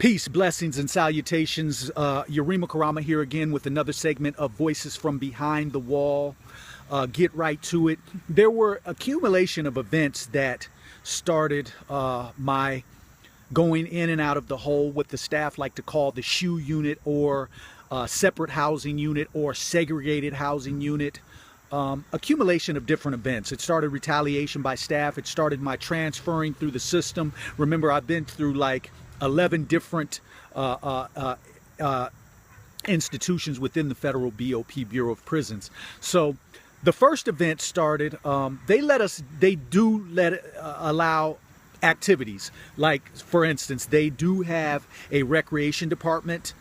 Peace, blessings, and salutations. Yarima Karama here again with another segment of Voices from Behind the Wall. Get right to it. There were accumulation of events that started my going in and out of the hole, what the staff like to call the SHU unit, or separate housing unit, or segregated housing unit. Accumulation of different events. It started retaliation by staff. It started my transferring through the system. Remember, I've been through like 11 different institutions within the federal BOP, Bureau of Prisons. So the first event started, they do allow activities. Like, for instance, they do have a recreation department,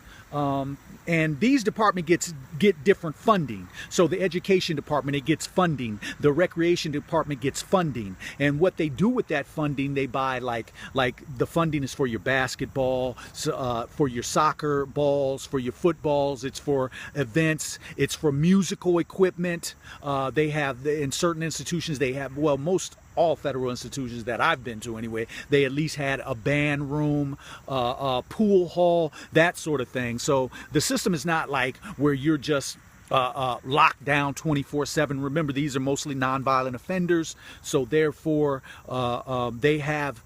and these departments get different funding. So the education department, it gets funding. The recreation department gets funding. And what they do with that funding, they buy like the funding is for your basketball, for your soccer balls, for your footballs. It's for events. It's for musical equipment. They have, in certain institutions, they have, well, all federal institutions that I've been to anyway, they at least had a band room, a pool hall, that sort of thing. So the system is not like where you're just locked down 24/7. Remember, these are mostly nonviolent offenders, so therefore they have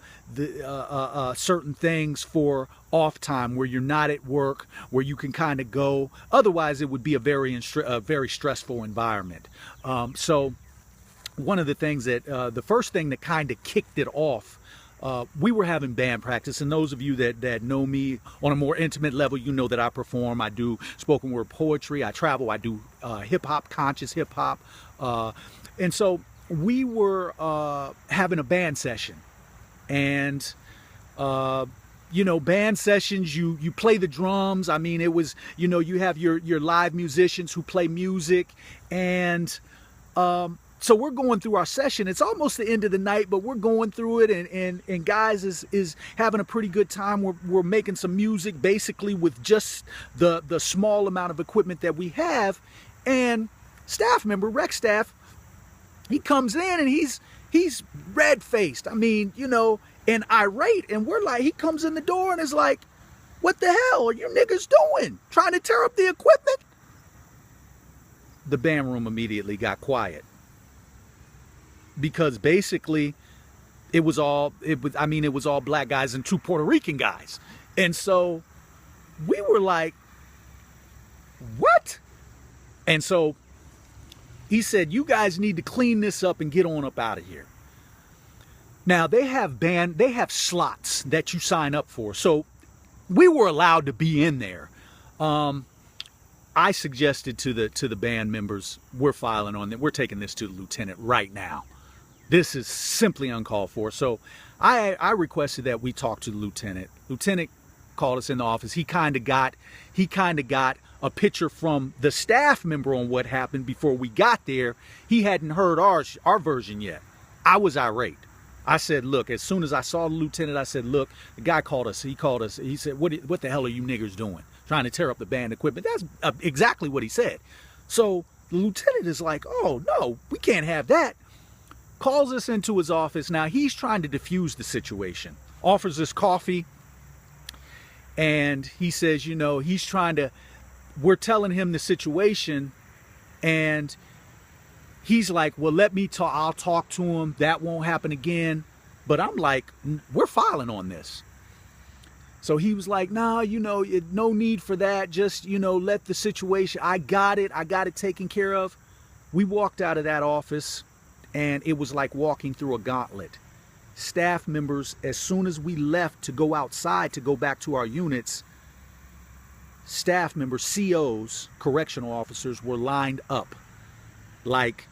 certain things for off time where you're not at work, where you can kind of go. Otherwise, it would be a very stressful environment. So one of the things that, the first thing that kind of kicked it off, we were having band practice. And those of you that know me on a more intimate level, you know that I perform. I do spoken word poetry. I travel. I do hip-hop, conscious hip-hop. And so we were having a band session. And, band sessions, you play the drums. I mean, it was, you have your live musicians who play music. And so we're going through our session. It's almost the end of the night, but we're going through it, and guys is having a pretty good time. We're making some music basically with just the small amount of equipment that we have. And staff member, rec staff, he comes in and he's red-faced. I mean, and irate. And we're like, he comes in the door and is like, "What the hell are you niggas doing? Trying to tear up the equipment?" The band room immediately got quiet. Because basically it was all black guys and 2 Puerto Rican guys. And so we were like, "What?" And so he said, "You guys need to clean this up and get on up out of here." Now they have slots that you sign up for. So we were allowed to be in there. I suggested to the band members, we're filing on that. We're taking this to the lieutenant right now. This is simply uncalled for. So I requested that we talk to the lieutenant. Lieutenant called us in the office. He kind of got a picture from the staff member on what happened before we got there. He hadn't heard our version yet. I was irate. I said, "Look," as soon as I saw the lieutenant, I said, "Look, the guy called us. He called us. He said, what the hell are you niggers doing? Trying to tear up the band equipment?" That's exactly what he said. So the lieutenant is like, "Oh, no, we can't have that." Calls us into his office. Now he's trying to defuse the situation. Offers us coffee. And he says, we're telling him the situation. And he's like, "Well, I'll talk to him. That won't happen again." But I'm like, "We're filing on this." So he was like, "Nah, no need for that. Just, let the situation, I got it taken care of." We walked out of that office. And it was like walking through a gauntlet. Staff members, as soon as we left to go outside to go back to our units, staff members, COs, correctional officers, were lined up. Like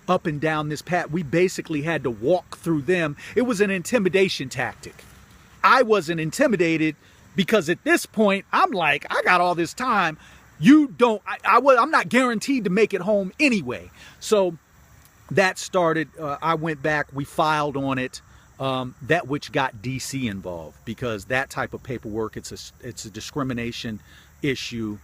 up and down this path. We basically had to walk through them. It was an intimidation tactic. I wasn't intimidated because at this point, I'm like, I got all this time. I'm not guaranteed to make it home anyway. So that started, I went back, we filed on it, that which got DC involved, because that type of paperwork, it's a discrimination issue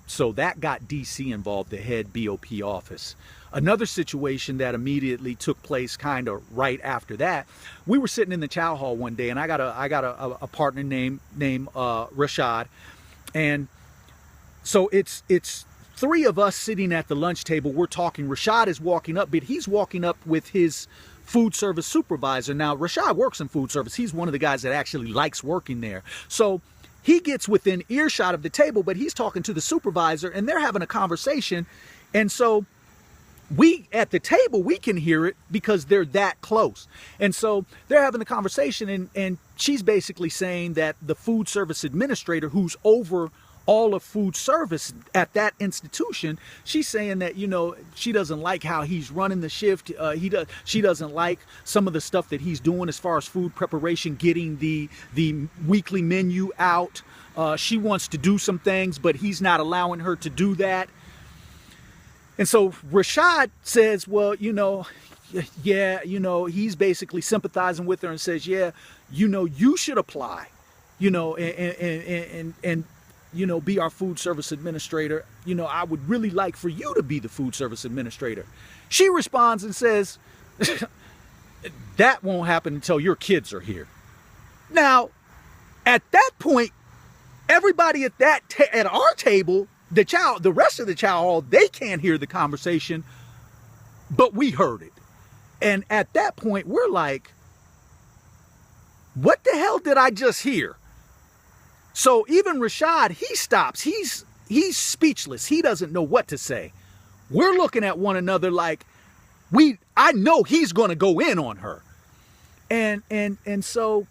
So that got DC involved, the head BOP office. Another situation that immediately took place kind of right after that, we were sitting in the chow hall one day, and I got a partner named Rashad, and so it's three of us sitting at the lunch table. We're talking. Rashad is walking up, but he's walking up with his food service supervisor. Now, Rashad works in food service. He's one of the guys that actually likes working there. So he gets within earshot of the table, but he's talking to the supervisor, and they're having a conversation. And so we at the table, we can hear it because they're that close. And so they're having a conversation, and she's basically saying that the food service administrator, who's over all of food service at that institution, she's saying that, you know, she doesn't like how he's running the shift. She doesn't like some of the stuff that he's doing as far as food preparation, getting the weekly menu out. She wants to do some things, but he's not allowing her to do that. And so Rashad says, well, you know, yeah, you know, he's basically sympathizing with her and says, yeah, you know, you should apply, you know, and you know, be our food service administrator. You know, I would really like for you to be the food service administrator. She responds and says, that won't happen until your kids are here. Now, at that point, everybody at our table, the rest of the chow hall, they can't hear the conversation, but we heard it. And at that point, we're like, what the hell did I just hear? So even Rashad, he stops. He's speechless. He doesn't know what to say. We're looking at one another like, I know he's going to go in on her. And so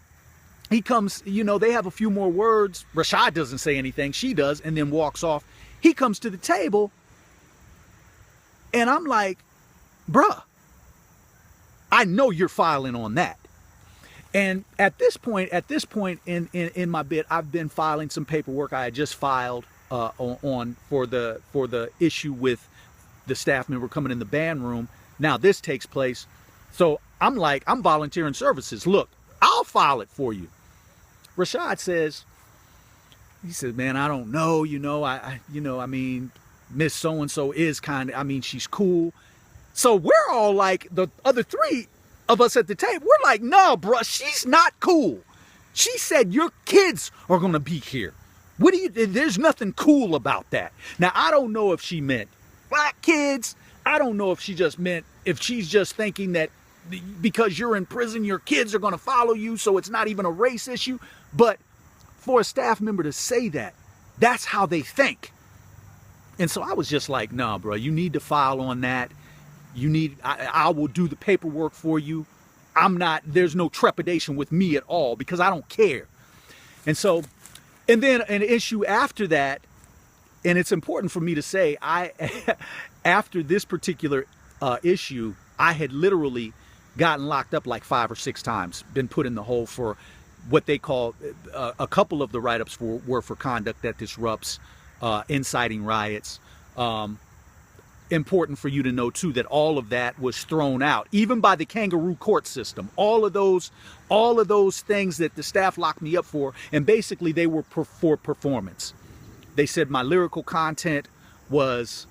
he comes, you know, they have a few more words. Rashad doesn't say anything. She does, and then walks off. He comes to the table, and I'm like, bruh, I know you're filing on that. And at this point in my bid, I've been filing some paperwork. I had just filed for the issue with the staff member coming in the band room. Now this takes place. So I'm like, I'm volunteering services. Look, I'll file it for you. Rashad says, he says, man, I don't know. You know, I mean, Miss So-and-so is kind of, I mean, she's cool. So we're all like, the other three of us at the table, we're like, no, bro, she's not cool. She said your kids are going to be here. There's nothing cool about that. Now, I don't know if she meant black kids. I don't know if she's just thinking that because you're in prison, your kids are going to follow you, so it's not even a race issue. But for a staff member to say that, that's how they think. And so I was just like, nah, bro, you need to file on that. I will do the paperwork for you. There's no trepidation with me at all because I don't care. And so, and then an issue after that, and it's important for me to say, after this particular issue, I had literally gotten locked up like 5 or 6 times, been put in the hole for what they call, a couple of the write-ups were for conduct that disrupts, inciting riots. Important for you to know too that all of that was thrown out, even by the kangaroo court system. All of those things that the staff locked me up for, and basically they were for performance. They said my lyrical content was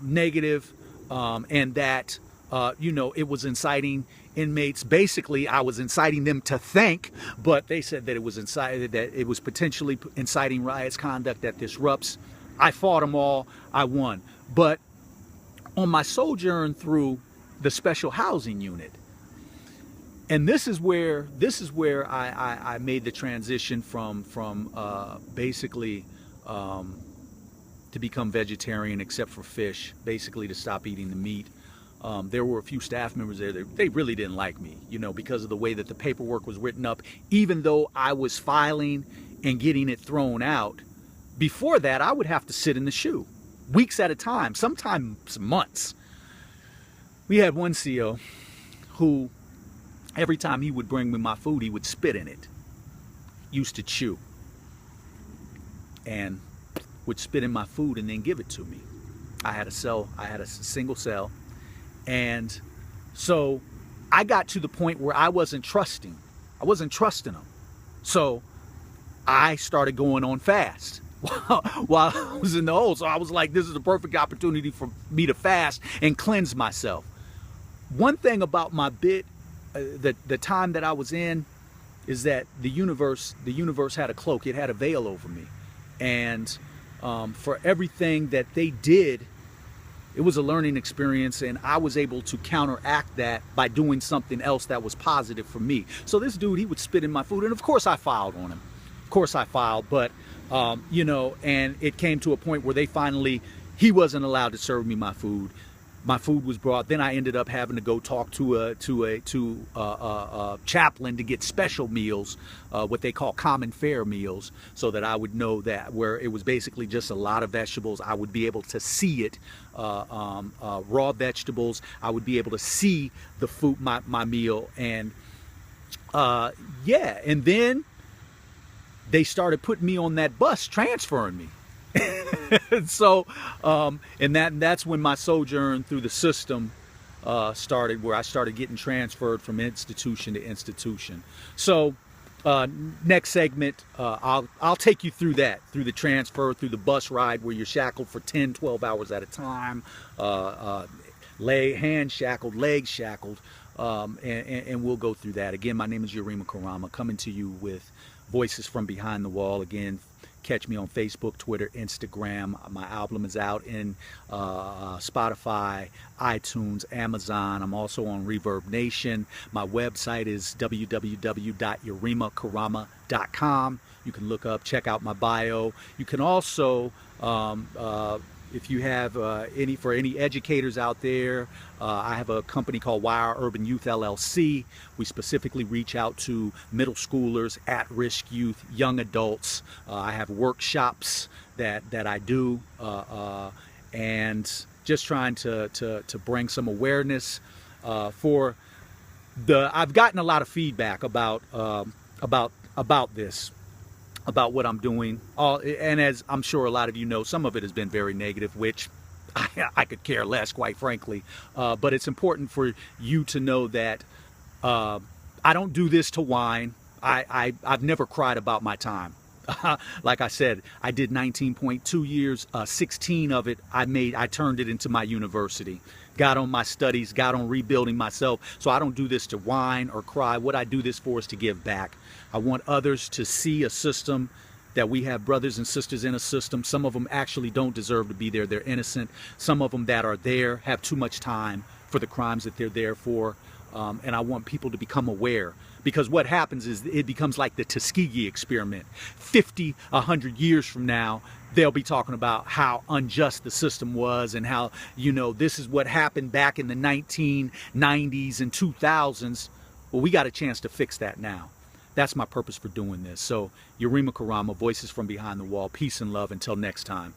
negative, and that you know, it was inciting inmates. Basically, I was inciting them to think, but they said that it was potentially inciting riots, conduct that disrupts. I fought them all. I won, but on my sojourn through the special housing unit, and this is where I made the transition from basically to become vegetarian except for fish, basically to stop eating the meat. There were a few staff members there that they really didn't like me, you know, because of the way that the paperwork was written up. Even though I was filing and getting it thrown out, before that I would have to sit in the shoe weeks at a time, sometimes months. We had one CO who, every time he would bring me my food, he would spit in it. Used to chew. And would spit in my food and then give it to me. I had a single cell. And so I got to the point where I wasn't trusting him. So I started going on fast. while I was in the hole. So I was like, this is a perfect opportunity for me to fast and cleanse myself. One thing about my bit, the time that I was in, is that the universe had a cloak. It had a veil over me. And for everything that they did, it was a learning experience, and I was able to counteract that by doing something else that was positive for me. So this dude, he would spit in my food, and of course I filed on him. Of course I filed, but you know, and it came to a point where he wasn't allowed to serve me my food. My food was brought. Then I ended up having to go talk to a chaplain to get special meals, what they call common fare meals, so that I would know that where it was basically just a lot of vegetables, I would be able to see it, raw vegetables. I would be able to see the food, my meal, and yeah. And then they started putting me on that bus, transferring me. So, and that's when my sojourn through the system started, where I started getting transferred from institution to institution. So, next segment, I'll take you through that, through the transfer, through the bus ride where you're shackled for 10, 12 hours at a time, hand shackled, legs shackled, and we'll go through that. Again, my name is Yurima Karama, coming to you with Voices from Behind the Wall. Again, catch me on Facebook, Twitter, Instagram. My album is out in Spotify, iTunes, Amazon. I'm also on Reverb Nation. My website is www.yurimakarama.com. You can check out my bio. You can also, if you have any educators out there, I have a company called YR Urban Youth LLC. We specifically reach out to middle schoolers, at-risk youth, young adults. I have workshops that I do, and just trying to bring some awareness for I've gotten a lot of feedback about this, about what I'm doing, and as I'm sure a lot of you know, some of it has been very negative, which I could care less, quite frankly, but it's important for you to know that I don't do this to whine. I've never cried about my time. Like I said, I did 19.2 years, 16 of it I turned it into my university, got on my studies, got on rebuilding myself. So I don't do this to whine or cry. What I do this for is to give back. I want others to see a system, that we have brothers and sisters in a system. Some of them actually don't deserve to be there. They're innocent. Some of them that are there have too much time for the crimes that they're there for. And I want people to become aware, because what happens is it becomes like the Tuskegee experiment. 50, 100 years from now, they'll be talking about how unjust the system was, and how, you know, this is what happened back in the 1990s and 2000s. Well, we got a chance to fix that now. That's my purpose for doing this. So, Yurima Karama, Voices from Behind the Wall. Peace and love. Until next time.